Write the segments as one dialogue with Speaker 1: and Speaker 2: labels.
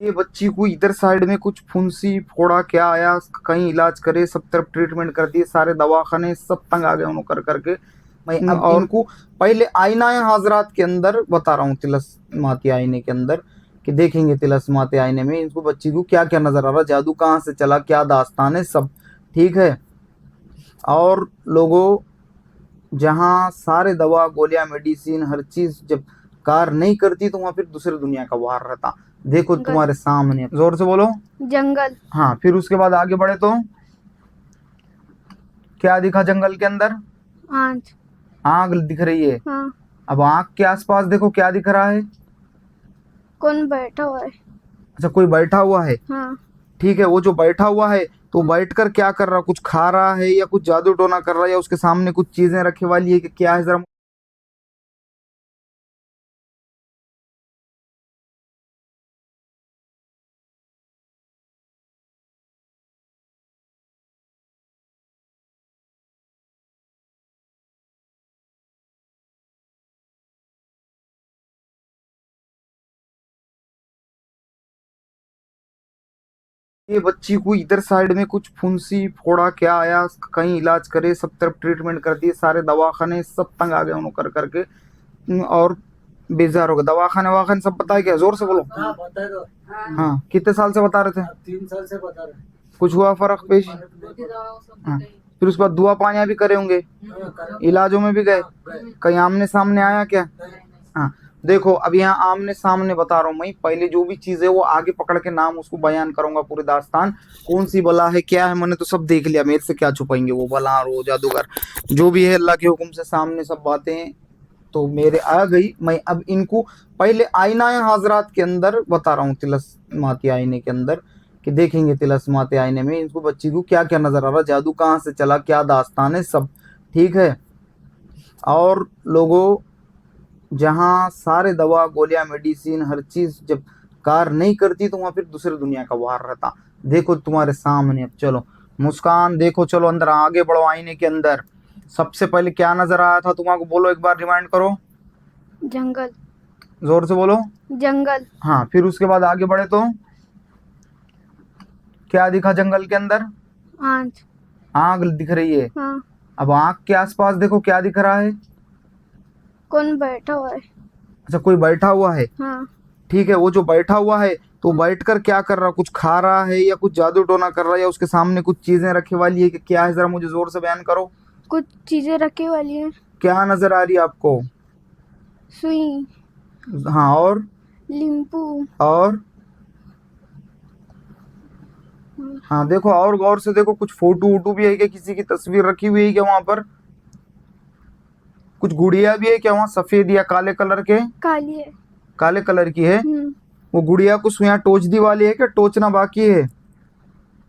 Speaker 1: ये बच्ची को इधर साइड में कुछ फुंसी फोड़ा क्या आया, कहीं इलाज करे, सब तरफ ट्रीटमेंट कर दिए, सारे दवाखाने सब तंग आ गए उन्होंने कर करके। मैं अब
Speaker 2: और
Speaker 1: इनको पहले आईना है हाजरात के अंदर बता रहा हूँ, तिलस्माती आईने के अंदर कि देखेंगे तिलस्माती आईने में इनको बच्ची को क्या क्या नजर आ रहा, जादू कहाँ से चला, क्या दास्तान है, सब ठीक है। और लोगों, जहाँ सारे दवा गोलियां मेडिसिन हर चीज जब कार नहीं करती तो वहां फिर दूसरी दुनिया का वार रहता। देखो
Speaker 3: जंगल।
Speaker 1: तुम्हारे सामने, जोर से बोलो।
Speaker 3: जंगल।
Speaker 1: हाँ, फिर उसके बाद आगे बढ़े तो क्या दिखा जंगल के अंदर?
Speaker 3: आंच।
Speaker 1: आग दिख रही है।
Speaker 3: हाँ।
Speaker 1: अब आग के आसपास देखो क्या दिख रहा है?
Speaker 3: कौन बैठा हुआ है?
Speaker 1: अच्छा, कोई बैठा हुआ है।
Speaker 3: हाँ।
Speaker 1: ठीक है, वो जो बैठा हुआ है तो बैठ कर क्या कर रहा, कुछ खा रहा है या कुछ जादू टोना कर रहा है, या उसके सामने कुछ चीजें रखे वाली है कि क्या है, जरा। ये बच्ची को इधर साइड में कुछ फुंसी फोड़ा क्या आया, कहीं इलाज करे, सब तरफ ट्रीटमेंट कर दिए, सारे दवाखाने सब तंग आ गए उन्होंने कर करके। और बेजार हो गए, दवाखाने वाखाने सब बताए क्या, जोर से बोलो।
Speaker 2: हाँ बता दो।
Speaker 1: हाँ, कितने साल से बता रहे थे?
Speaker 2: 3 साल से बता रहे।
Speaker 1: कुछ हुआ फर्क पेश? हाँ, फिर उसके बाद दुआ पानिया भी करे होंगे, इलाजों में भी गए, कहीं आमने सामने आया क्या? हाँ, देखो अब यहाँ आमने सामने बता रहा हूँ मैं, पहले जो भी चीज है वो आगे पकड़ के नाम उसको बयान करूंगा, पूरी दास्तान कौन सी बला है क्या है, मैंने तो सब देख लिया, मेरे से क्या छुपाएंगे वो बला रो जादूगर जो भी है, अल्लाह के हुक्म से सामने सब बातें तो मेरे आ गई। मैं अब इनको पहले आईना है हाजरात के अंदर बता रहा हूँ, तिलस्माती आईने के अंदर कि देखेंगे तिलस्माती आईने में इनको बच्ची को क्या क्या नजर आ रहा, जादू कहाँ से चला, क्या दास्तान है, सब ठीक है। और लोगों, जहाँ सारे दवा गोलियां मेडिसिन हर चीज जब कार नहीं करती तो वहां फिर दूसरी दुनिया का वार रहता। देखो तुम्हारे सामने, अब चलो मुस्कान, देखो चलो अंदर आगे बढ़ो, आईने के अंदर सबसे पहले क्या नजर आया था तुम्हारा, बोलो एक बार रिमाइंड करो,
Speaker 3: जंगल।
Speaker 1: जोर से बोलो।
Speaker 3: जंगल।
Speaker 1: हाँ, फिर उसके बाद आगे बढ़े तो क्या दिखा जंगल के अंदर?
Speaker 3: आंच।
Speaker 1: आग दिख रही है।
Speaker 3: हाँ।
Speaker 1: अब आग के आसपास देखो क्या दिख रहा है?
Speaker 3: कौन बैठा हुआ है?
Speaker 1: अच्छा, कोई बैठा हुआ है।
Speaker 3: हाँ।
Speaker 1: ठीक है, वो जो बैठा हुआ है तो बैठ कर क्या कर रहा, कुछ खा रहा है या कुछ जादू टोना कर रहा है, या उसके सामने कुछ चीजें रखे वाली है कि क्या है, जरा मुझे जोर से बयान करो।
Speaker 3: कुछ चीजें रखी वाली हैं।
Speaker 1: क्या नजर आ रही है आपको?
Speaker 3: सुई।
Speaker 1: हाँ, और?
Speaker 3: लिंपू।
Speaker 1: और? हाँ देखो, और गौर से देखो, कुछ फोटो वोटो भी है क्या, किसी की तस्वीर रखी हुई है क्या वहां पर? कुछ गुड़िया भी है क्या वहाँ, सफेद या काले कलर के?
Speaker 3: काली है।
Speaker 1: काले कलर की है।
Speaker 3: हम्म।
Speaker 1: वो गुड़िया कुछ यहाँ टोचदी वाली है क्या, टोचना बाकी है?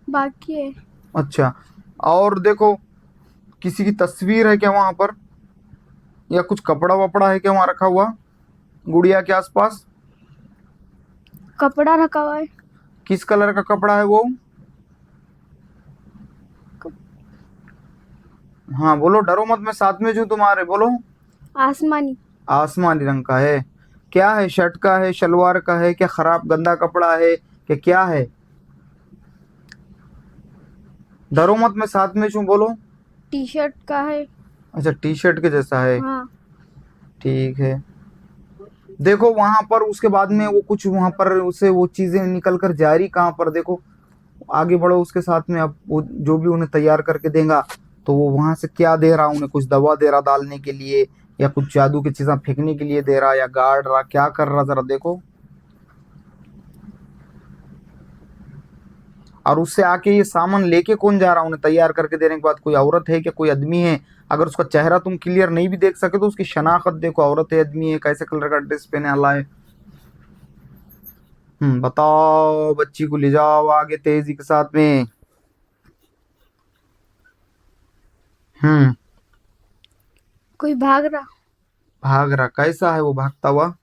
Speaker 3: बाकी है।
Speaker 1: अच्छा, और देखो किसी की तस्वीर है क्या वहां पर, या कुछ कपड़ा वपड़ा है क्या वहां रखा हुआ गुड़िया के आसपास?
Speaker 3: कपड़ा रखा हुआ है।
Speaker 1: किस कलर का कपड़ा है वो? हाँ बोलो, डरो मत, मैं साथ में जो तुम्हारे, बोलो।
Speaker 3: आसमानी।
Speaker 1: आसमानी रंग का है। क्या है, शर्ट का है, शलवार का है, क्या खराब गंदा कपड़ा है, क्या क्या है? डरो मत, मैं साथ में छू, बोलो।
Speaker 3: टी शर्ट का है।
Speaker 1: अच्छा, टी शर्ट के जैसा है।
Speaker 3: हाँ।
Speaker 1: ठीक है, देखो वहां पर उसके बाद में वो कुछ वहां पर उसे वो चीजें निकल कर जा रही कहाँ पर, देखो आगे बढ़ो उसके साथ में, अब वो जो भी उन्हें तैयार करके देगा तो वो वहां से क्या दे रहा, उन्हें कुछ दवा दे रहा डालने के लिए, या कुछ जादू की चीजें फेंकने के लिए दे रहा, या गाड़ रहा, क्या कर रहा, जरा देखो। और उससे आके ये सामान लेके कौन जा रहा, उन्हें तैयार करके देने के बाद, कोई औरत है क्या, कोई आदमी है? अगर उसका चेहरा तुम क्लियर नहीं भी देख सके तो उसकी शनाख्त देखो, औरत है आदमी है, कैसे कलर का ड्रेस पहने वाला है। बताओ, बच्ची को ले जाओ आगे तेजी के साथ में। हम्म।
Speaker 3: कोई भाग रहा।
Speaker 1: भाग रहा, कैसा है वो भागता हुआ?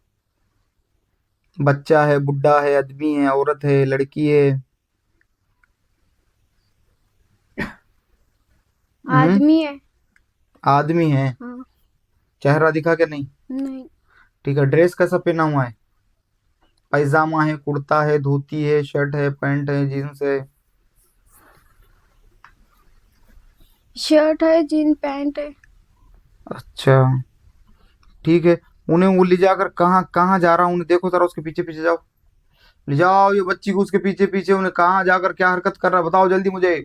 Speaker 1: बच्चा है, बुढ़ा है, आदमी है, औरत है, लड़की है? हम्म।
Speaker 3: आदमी है।
Speaker 1: आदमी है।
Speaker 3: हाँ।
Speaker 1: चेहरा दिखा क्या नहीं?
Speaker 3: नहीं।
Speaker 1: ठीक है, ड्रेस कैसा पहना हुआ है? पैजामा है, कुर्ता है, धोती है, शर्ट है, पैंट है, जीन्स है।
Speaker 3: शर्ट है, जीन पैंट है।
Speaker 1: अच्छा ठीक है। उन्हें वो ले जाकर कहाँ कहाँ जा रहा हूँ, उन्हें देखो जरा, उसके पीछे पीछे जाओ। ले जाओ ये बच्ची को उसके पीछे पीछे, उन्हें कहाँ जाकर क्या हरकत कर रहा है बताओ जल्दी मुझे।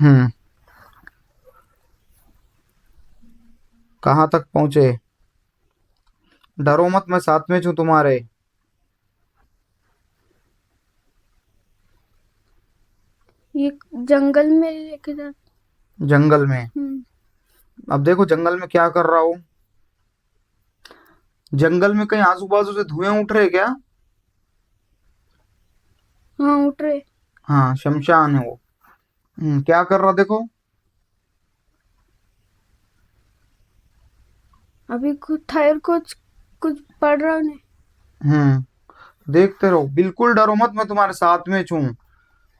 Speaker 1: हम्म। कहाँ तक पहुंचे? डरो मत, मैं साथ में हूँ तुम्हारे।
Speaker 3: ये जंगल में लेके जा।
Speaker 1: जंगल में?
Speaker 3: हम्म।
Speaker 1: अब देखो जंगल में क्या कर रहा हूँ। जंगल में कहीं आजू बाजू से धुएं उठ रहे क्या?
Speaker 3: हाँ, उठ रहे।
Speaker 1: हाँ शमशान है वो। क्या कर रहा देखो।
Speaker 3: अभी कुछ ठहर, कुछ कुछ पढ़ रहा ने।
Speaker 1: देखते रहो, बिल्कुल डरो मत, मैं तुम्हारे साथ में हूँ।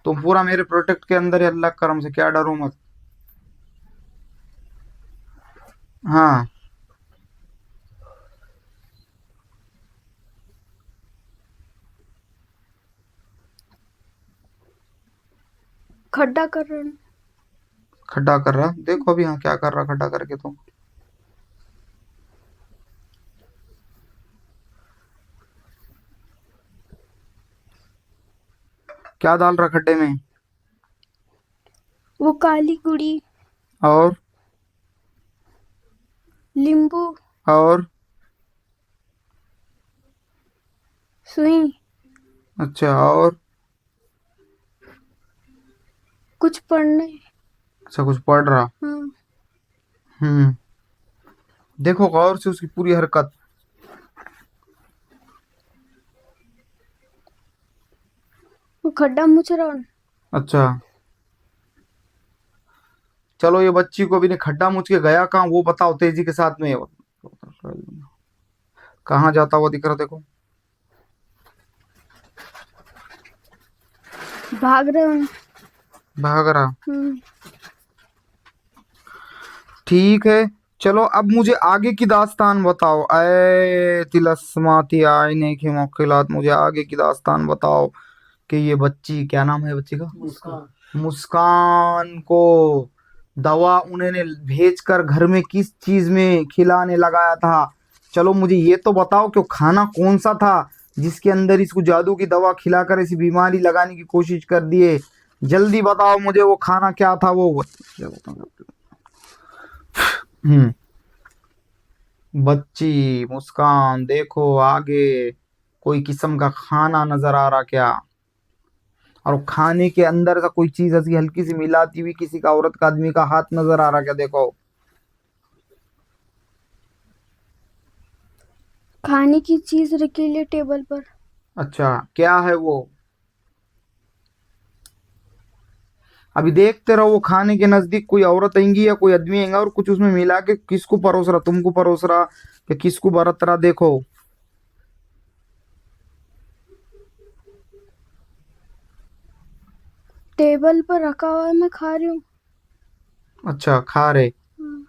Speaker 1: तुम पूरा मेरे प्रोटेक्ट के अंदर है, अल्लाह के करम से, क्या डरो मत। हाँ।
Speaker 3: खड्डा कर रहे हैं।
Speaker 1: खड्डा कर रहा, देखो अभी, हाँ क्या कर रहा खड्डा करके तो। क्या डाल रहा खड्डे में?
Speaker 3: वो काली कुड़ी,
Speaker 1: और?
Speaker 3: नींबू,
Speaker 1: और?
Speaker 3: सुई,
Speaker 1: अच्छा और?
Speaker 3: कुछ पढ़ने।
Speaker 1: अच्छा कुछ पढ़ रहा।
Speaker 3: हाँ।
Speaker 1: हम्म। देखो गौर से उसकी पूरी हरकत।
Speaker 3: वो खड्डा मुछ रहा है।
Speaker 1: अच्छा चलो, ये बच्ची को अभी ने खड्डा मुझ के गया कहाँ वो बताओ तेजी के साथ में। कहाँ जाता हुआ दिख रहा देखो।
Speaker 3: भाग रहे हैं।
Speaker 1: भाग रहा।
Speaker 3: हम्म।
Speaker 1: ठीक है। चलो अब मुझे आगे की दास्तान बताओ, ऐ तिलस्माती आईने की मुश्किलात, मुझे आगे की दास्तान बताओ कि ये बच्ची, क्या नाम है बच्ची का? मुस्कान। मुस्कान को दवा उन्होंने भेजकर घर में किस चीज में खिलाने लगाया था। चलो मुझे ये तो बताओ कि वो खाना कौन सा था जिसके अंदर इसको जादू की दवा खिलाकर ऐसी बीमारी लगाने की कोशिश कर दिए। जल्दी बताओ मुझे वो खाना क्या था वो। हम्म। बच्ची मुस्कान देखो आगे कोई किस्म का खाना नजर आ रहा क्या? और वो खाने के अंदर का कोई चीज ऐसी हल्की सी मिलाती हुई किसी का, औरत का, आदमी का हाथ नजर आ रहा क्या? देखो।
Speaker 3: खाने की चीज रखी है टेबल पर।
Speaker 1: अच्छा क्या है वो? अभी देखते रहो, वो खाने के नजदीक कोई औरत आएंगी या कोई आदमी आएगा और कुछ उसमें मिला के किसको परोस रहा, तुमको परोस रहा या किसको बरत रहा देखो।
Speaker 3: टेबल पर रखा हुआ है, मैं खा रही हूँ।
Speaker 1: अच्छा खा रहे।
Speaker 3: हाँ।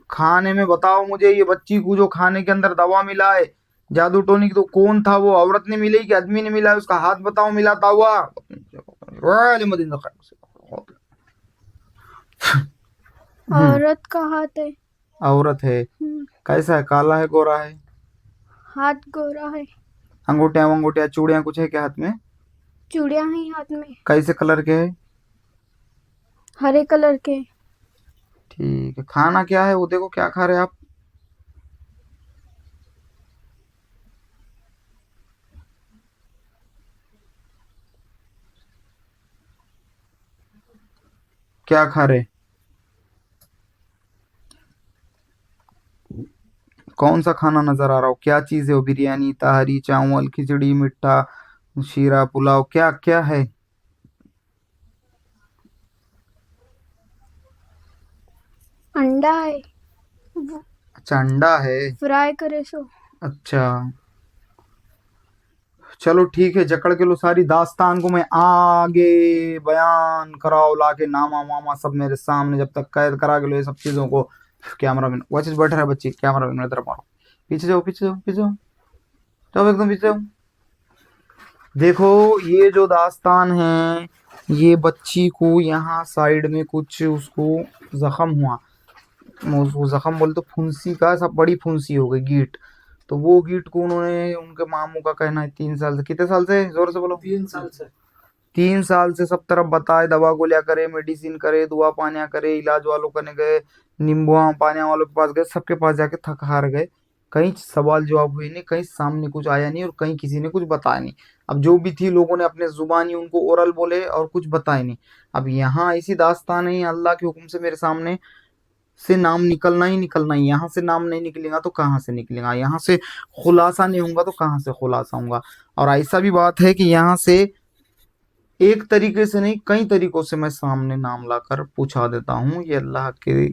Speaker 1: खाने में बताओ मुझे, ये बच्ची को जो खाने के अंदर दवा मिला है जादू टोनिक, तो कौन था वो? औरत ने मिलाई कि आदमी ने मिला है? उसका हाथ बताओ मिलाता हुआ। हम्म।
Speaker 3: औरत का हाथ है।
Speaker 1: औरत है।
Speaker 3: हम्म।
Speaker 1: कैसा है, काला है गोरा है?
Speaker 3: हाथ गोरा है।
Speaker 1: अंगूठियां वंगूठियां चूड़ियां कुछ है क्या हाथ में?
Speaker 3: चूड़ियां हैं हाथ में।
Speaker 1: कैसे कलर के है?
Speaker 3: हरे कलर के।
Speaker 1: ठीक है। खाना क्या है वो देखो, क्या खा रहे आप? क्या खा रहे? कौन सा खाना नजर आ रहा हो, क्या चीज है वो? बिरयानी, ताहरी, चावल, खिचड़ी, मिठा, शीरा, पुलाव, क्या क्या है?
Speaker 3: अंडा है। वो
Speaker 1: अच्छा अंडा है।
Speaker 3: फ्राई करे सो।
Speaker 1: अच्छा चलो ठीक है, जकड़ के लो सारी दास्तान को, मैं आगे बयान कराओ लाके नामा मामा सब मेरे सामने, जब तक कैद करा के लो ये सब चीजों को। कैमरा मैन वो चीज बैठ रहा है बच्ची, कैमरा मैन तरफ मारो, पीछे जाओ पीछे जाओ पीछे जाओ, जाओ एकदम पीछे जाओ। देखो ये जो दास्तान है, ये बच्ची को यहाँ साइड में कुछ उसको जख्म हुआ, उसको जख्म बोले तो फुंसी का, सब बड़ी फुंसी हो गई, गीट। तो वो गीट को उन्होंने, उनके मामू का कहना है 3 साल से, कितने साल से, जोर से बोलो,
Speaker 2: 3 साल से।
Speaker 1: 3 साल से सब तरफ बताए, दवा गोलियां करे, मेडिसिन करे, दुआ पानिया करे, इलाज वालों करने गए, नींबुआ पानिया वालों के पास गए, सबके पास जाके थक हार गए, कहीं सवाल जवाब हुए नहीं, कहीं सामने कुछ आया नहीं और कहीं किसी ने कुछ बताया नहीं। अब जो भी थी लोगों ने अपने जुबानी उनको ओरल बोले और कुछ बताए नहीं। अब यहाँ ऐसी दास्तान है, अल्लाह के हुक्म से मेरे सामने से नाम निकलना ही निकलना ही, यहाँ से नाम नहीं निकलेगा तो कहाँ से निकलेगा, यहाँ से खुलासा नहीं होगा तो कहाँ से खुलासा होगा। और ऐसा भी बात है कि यहाँ से एक तरीके से नहीं, कई तरीकों से मैं सामने नाम लाकर पूछा देता हूँ। ये अल्लाह के,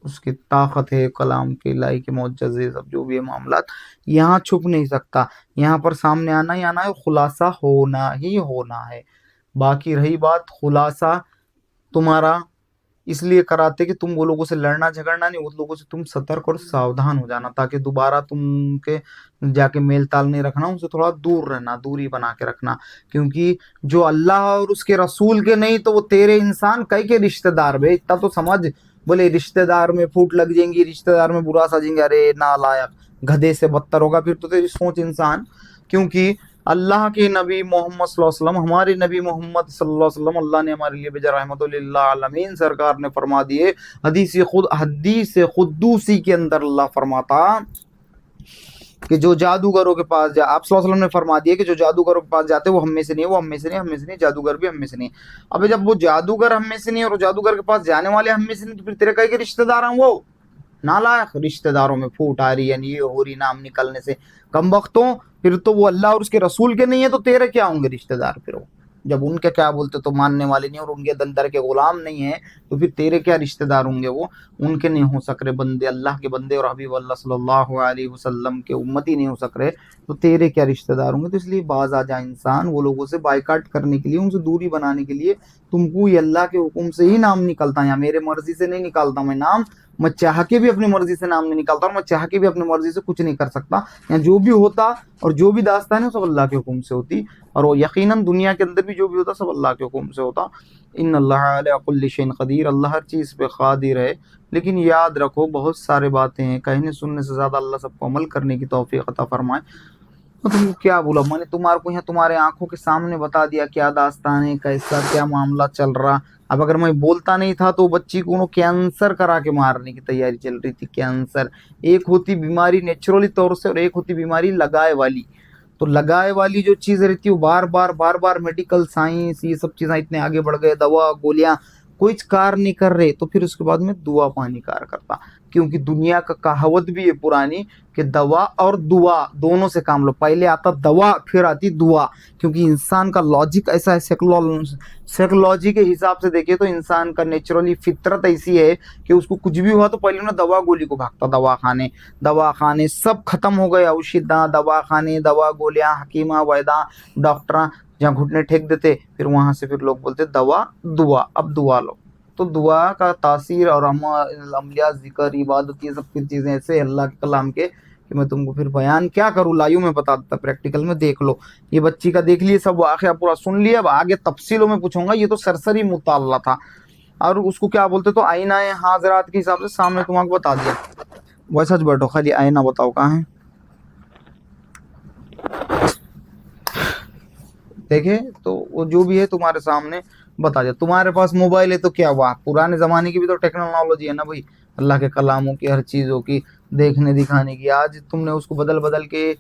Speaker 1: उसकी ताकत है, कलाम के, इलाही के मोअज्जज़े, सब जो भी है मामलात, यहाँ छुप नहीं सकता, यहाँ पर सामने आना ही आना है, खुलासा होना ही होना है। बाकी रही बात, खुलासा तुम्हारा इसलिए कराते कि तुम वो लोगों से लड़ना झगड़ना नहीं, उन लोगों से तुम सतर्क और सावधान हो जाना, ताकि दोबारा तुम के जाके मेल ताल नहीं रखना, उनसे थोड़ा दूर रहना, दूरी बना के रखना। क्योंकि जो अल्लाह और उसके रसूल के नहीं तो वो तेरे इंसान कई के रिश्तेदार बे, इतना तो समझ। बोले रिश्तेदार में फूट लग जाएंगी, रिश्तेदार में बुरा सजेंगे, अरे नालायक, गधे से बदतर होगा फिर तो तेरी सोच इंसान। क्योंकि अल्लाह के नबी मोहम्मद सल्लल्लाहु अलैहि वसल्लम, हमारे नबी मोहम्मद सल्लल्लाहु अलैहि वसल्लम, अल्लाह ने हमारे लिए भेजा रहमतुल लिल आलमीन, सरकार ने फरमा दिए, हदीस खुद्दूसी के अंदर अल्लाह फरमाता कि जो जादूगरों के पास जा, आप सल्लल्लाहु अलैहि वसल्लम ने फरमा दिया कि जो जादूगरों के पास जाते हैं वो हम में से नहीं है, वो हम में से नहीं, हम में से नहीं, जादूगर भी हम में से नहीं। अब जब वो जादूगर हम में से नहीं और वो जादूगर के पास जाने वाले हम में से नहीं, तो फिर तेरे कई के रिश्तेदार हैं वो नालायक, रिश्तेदारों में फूट आ रही है, ये हो रही नाम निकलने से, कम वक्तों, फिर तो वो अल्लाह और उसके रसूल के नहीं है तो तेरे क्या होंगे रिश्तेदार। फिर वो जब उनके क्या बोलते तो मानने वाले नहीं और उनके दंदर के गुलाम नहीं है, तो फिर तेरे क्या रिश्तेदार होंगे वो, उनके नहीं हो सक रहे बंदे, अल्लाह के बंदे और हबीब अल्लाह सल्लल्लाहु अलैहि वसल्लम के उम्मती नहीं हो सक रहे, तो तेरे क्या रिश्तेदार होंगे। तो इसलिए बाज आ जाए इंसान, वो लोगों से बाइकाट करने के लिए, उनसे दूरी बनाने के लिए, तुमको ये अल्लाह के हुक्म से ही नाम निकलता है, या मेरे मर्जी से नहीं निकालता मैं नाम, मैं चाह के भी अपनी मर्जी से नाम नहीं निकालता और मैं चाह के भी अपनी मर्जी से कुछ नहीं कर सकता। या जो भी होता और जो भी दास्तान है सब अल्लाह के हुक्म से होती, और वो यकीनन दुनिया के अंदर भी जो भी होता सब अल्लाह के हुक्म से होता। इन्नल्लाह अला कुल्लि शैइन क़दीर, अल्लाह हर चीज़ पे क़ादिर है। लेकिन याद रखो बहुत सारे बातें हैं, कहने सुनने से ज़्यादा अल्लाह सबको अमल करने की तौफीक अता फरमाए। तो तुमको क्या बोला मैंने, तुम्हारे को यहाँ तुम्हारे आंखों के सामने बता दिया क्या दास्तान है, कैसा क्या मामला चल रहा। अब अगर मैं बोलता नहीं था तो बच्ची को कैंसर करा के मारने की तैयारी चल रही थी। कैंसर एक होती बीमारी नेचुरली तौर से और एक होती बीमारी लगाए वाली। तो लगाए वाली जो चीज़ रहती है वो बार बार मेडिकल साइंस ये सब चीज़ें इतने आगे बढ़ गए, दवा गोलियां कोई कार नहीं कर रहे, तो फिर उसके बाद में दुआ पानी कार करता। क्योंकि दुनिया का कहावत भी है पुरानी कि दवा और दुआ दोनों से काम लो, पहले आता दवा फिर आती दुआ। क्योंकि इंसान का लॉजिक ऐसा है, साइकोलॉजी के हिसाब से देखे तो इंसान का नेचुरली फितरत ऐसी है कि उसको कुछ भी हुआ तो पहले ना दवा गोली को भागता, दवा खाने सब खत्म हो गए, औषधा दवा खाने, दवा गोलियां, हकीमा वैदा डॉक्टर जहाँ घुटने ठेक देते, फिर वहां से फिर लोग बोलते दवा दुआ, अब दुआ लो। तो दुआ का तासीर और अमलिया जिक्र इबादत ये सब कुछ चीज़ें ऐसे अल्लाह के कलाम के कि मैं तुमको फिर बयान क्या करूँ, लाइव में बता देता, प्रैक्टिकल में देख लो। ये बच्ची का देख लिए, सब वाक़या पूरा सुन लिया, अब आगे तफसीलों में पूछूंगा। ये तो सरसरी मुताला था, और उसको क्या बोलते तो आईना हाजरात के हिसाब से सामने तुम्हारा बता दिया। वैसा बैठो, खाली आईना बताओ कहाँ है, देखे तो वो जो भी है तुम्हारे सामने बता दिया। तुम्हारे पास मोबाइल है तो क्या हुआ, पुराने ज़माने की भी तो टेक्नोलॉजी है ना भाई, अल्लाह के कलामों की, हर चीज़ों की देखने दिखाने की। आज तुमने उसको बदल बदल के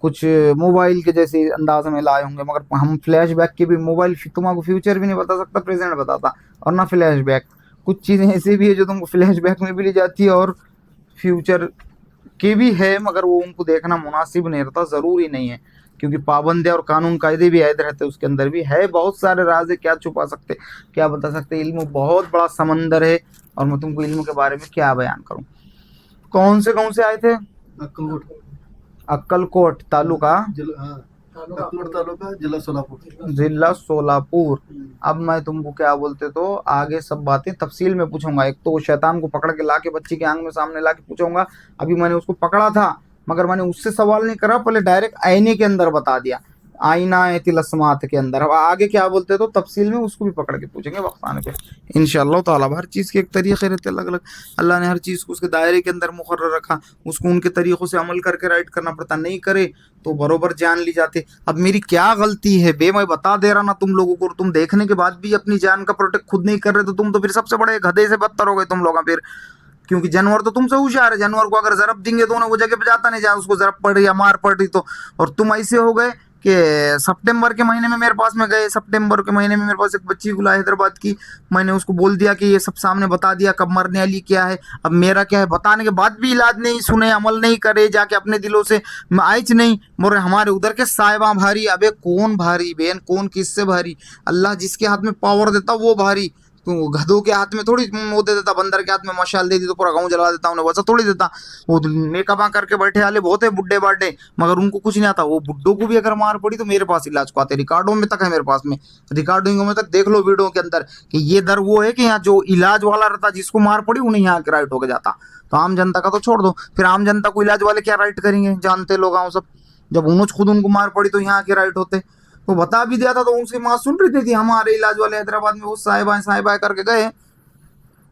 Speaker 1: कुछ मोबाइल के जैसे अंदाज में लाए होंगे, मगर हम फ्लैश बैक के भी, मोबाइल तुम्हारा फ्यूचर भी नहीं बता सकता, प्रेजेंट बताता, और ना फ्लैश बैक। कुछ चीज़ें ऐसी भी है जो तुमको फ्लैश बैक में भी ले जाती है और फ्यूचर के भी है, मगर वो उनको देखना मुनासिब नहीं रहता, ज़रूरी नहीं है। क्योंकि पाबंदे और कानून कायदे भी आयद रहते उसके अंदर भी है, बहुत सारे राज है, क्या छुपा सकते, क्या बता सकते। इल्म बहुत बड़ा समंदर है, और मैं तुमको इल्म के बारे में क्या बयान करूं। कौन से आए थे,
Speaker 2: अक्कलकोट
Speaker 1: अक्कलकोट तालुका
Speaker 2: अकलूर तालुका जिला सोलापुर।
Speaker 1: जिला सोलापुर। अब मैं तुमको क्या बोलते तो आगे सब बातें तफसील में पूछूंगा। एक तो वो शैतान को पकड़ के लाके बच्ची के आंख में सामने लाके पूछूंगा। अभी मैंने उसको पकड़ा था मगर मैंने उससे सवाल नहीं करा, पहले डायरेक्ट आईने के अंदर बता दिया, आईना है तिलस्मात के अंदर। अब आगे क्या बोलते तो तफसील में उसको भी पकड़ के पूछेंगे वक्त आने पे इंशाअल्लाह ताला। हर चीज़ के एक तरीके रहते अलग अलग। अल्लाह ने हर चीज़ को उसके दायरे के अंदर मुकर्रर रखा, उसको उनके तरीक़ों से अमल करके राइट करना पड़ता, नहीं करे तो बरोबर जान ली जाती। अब मेरी क्या गलती है बे, मैं बता दे रहा ना तुम लोगों को, तुम देखने के बाद भी अपनी जान का प्रोटेक्ट खुद नहीं कर रहे तो तुम तो फिर सबसे बड़े गधे से बदतर हो गए तुम लोग फिर। क्योंकि जानवर तो तुमसे होशियार है, जानवर को अगर जरब देंगे तो वो जगह पे जाता नहीं, जहाँ उसको जरब पड़ रही या मार पड़ रही तो। और तुम ऐसे हो गए कि सितंबर के महीने में मेरे पास में गए, सितंबर के महीने में मेरे पास एक बच्ची बुलाई हैदराबाद की, मैंने उसको बोल दिया कि ये सब सामने बता दिया कब मरने वाली क्या है। अब मेरा क्या है, बताने के बाद भी इलाज नहीं सुने, अमल नहीं करे, जाके अपने दिलों से आइच नहीं मोरे। हमारे उधर के साहिबा भारी। अबे कौन भारी बहन, कौन किससे भारी? अल्लाह जिसके हाथ में पावर देता वो भारी। तो गधों के हाथ में थोड़ी वो दे देता, बंदर के हाथ में मशाल दे दी तो पूरा गांव जला देता, उन्हें वैसा थोड़ी देता। वो मेकअप करके बैठे वाले बहुत है बुड्ढे बाड्ढे, मगर उनको कुछ नहीं आता। वो बुड्ढों को भी अगर मार पड़ी तो मेरे पास इलाज को आते, रिकॉर्डों में तक है मेरे पास में, रिकॉर्डिंगों में तक देख लो वीडियो के अंदर कि ये दर वो है कि यहाँ जो इलाज वाला रहता जिसको मार पड़ी उन्हें यहाँ के राइट होके जाता। तो आम जनता का तो छोड़ दो, फिर आम जनता को इलाज वाले क्या राइट करेंगे, जानते लोग गाँव सब। जब उन्होंने खुद उनको मार पड़ी तो यहाँ के राइट होते। तो बता भी दिया था तो उनसे माँ सुन रही थी। हमारे इलाज वाले हैदराबाद में वो साहिबा साहिबा करके गए,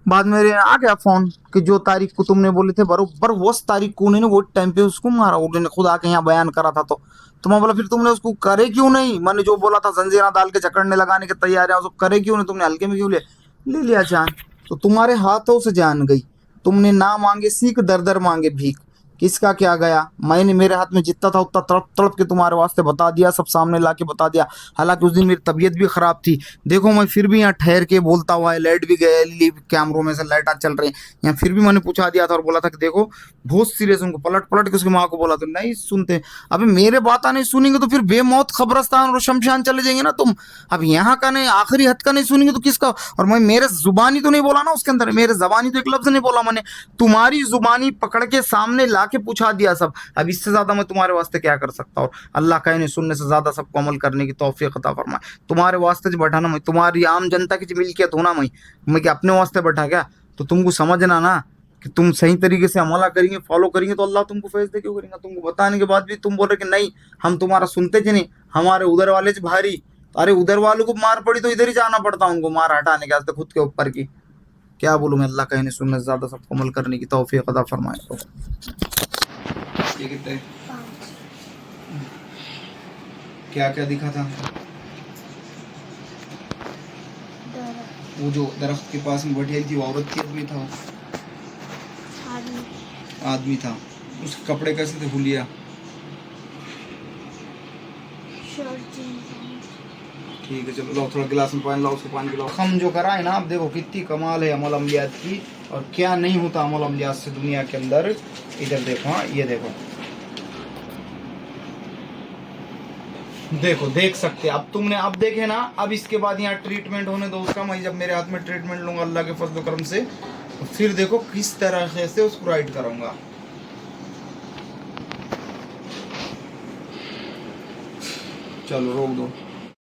Speaker 1: बाद में आ गया फोन कि जो तारीख को तुमने बोले थे बरोबर वो तारीख को उन्होंने वो टाइम पे उसको मारा। उन्होंने खुद आके यहाँ बयान करा था। तो मैं बोला फिर तुमने उसको करे क्यों नहीं? मैंने जो बोला था जंजीरा डाल के जकड़ने लगाने के तैयार है, उसको करे क्यों नहीं? तुमने हल्के में क्यों ले लिया जान? तो तुम्हारे हाथों से जान गई। तुमने ना मांगे सीख, दर दर मांगे भीख। किसका क्या गया? मैंने मेरे हाथ में जितना था उतना तड़प तड़प के तुम्हारे वास्ते बता दिया, सब सामने ला के बता दिया। हालांकि उस दिन मेरी तबीयत भी खराब थी। देखो मैं फिर भी यहाँ ठहर के बोलता हुआ है, लाइट भी गए, कैमरों में से लाइट चल रही है यहाँ, फिर भी मैंने पूछा दिया था और बोला था कि देखो बहुत सीरियस। उनको पलट पलट के उसकी माँ को बोला तो नहीं सुनते। अभी मेरे बात नहीं सुनेंगे तो फिर बेमौत खबरस्तान और शमशान चले जाएंगे ना तुम। अब यहाँ का नहीं, आखिरी हद का नहीं सुनेंगे तो किसका? और मैं मेरे जुबानी तो नहीं बोला ना उसके अंदर, मेरे जबानी तो एक लफ्ज नहीं बोला मैंने, तुम्हारी जुबानी पकड़ के सामने ला के पूछा दिया सब। अब इससे ज्यादा मैं तुम्हारे वास्ते क्या कर सकता हूँ? अल्लाह कहने सुनने से ज्यादा सबको अमल करने की तौफीक अता फरमाए। तुम्हारे वास्ते जो बैठा ना मैं, तुम्हारी आम जनता की जो मिल्कियत हो ना मैं क्या अपने वास्ते बैठा क्या? तो तुमको समझना ना कि तुम सही तरीके से अमला करेंगे, फॉलो करेंगे तो अल्लाह तुमको फैज दे क्यों करेंगे? तुमको बताने के बाद भी तुम बोल रहे कि नहीं हम तुम्हारा सुनते थे नहीं, हमारे उधर वाले ज भारी। अरे उधर वालों को मार पड़ी तो इधर ही जाना पड़ता उनको मार हटाने के वास्ते खुद के ऊपर की। क्या बोलूं मैं, अल्लाह कहने सुनने से ज्यादा सबको अमल करने की तौफीक अता फरमाए। तो ये कितने क्या क्या दिखा था? वो जो दरख्त के पास में बैठी थी वो औरत थी, आदमी था? आदमी था। उसके कपड़े कैसे थे? हुलिया ठीक है चलो लाओ थोड़ा गिलास में पानी लाओ, उसको पानी पिलाओ। हम जो करा है ना, आप देखो कितनी कमाल है अमल अमलियात की और क्या नहीं होता अमल अमलियात से दुनिया के अंदर। इधर देखो, हाँ ये देखो, देखो देख सकते अब तुमने, अब देखे ना। अब इसके बाद यहाँ ट्रीटमेंट होने दो उसका। मैं जब मेरे हाथ में ट्रीटमेंट लूंगा अल्लाह के फजल करम से तो फिर देखो किस तरह से उसको राइट करूंगा। चलो रोक दो।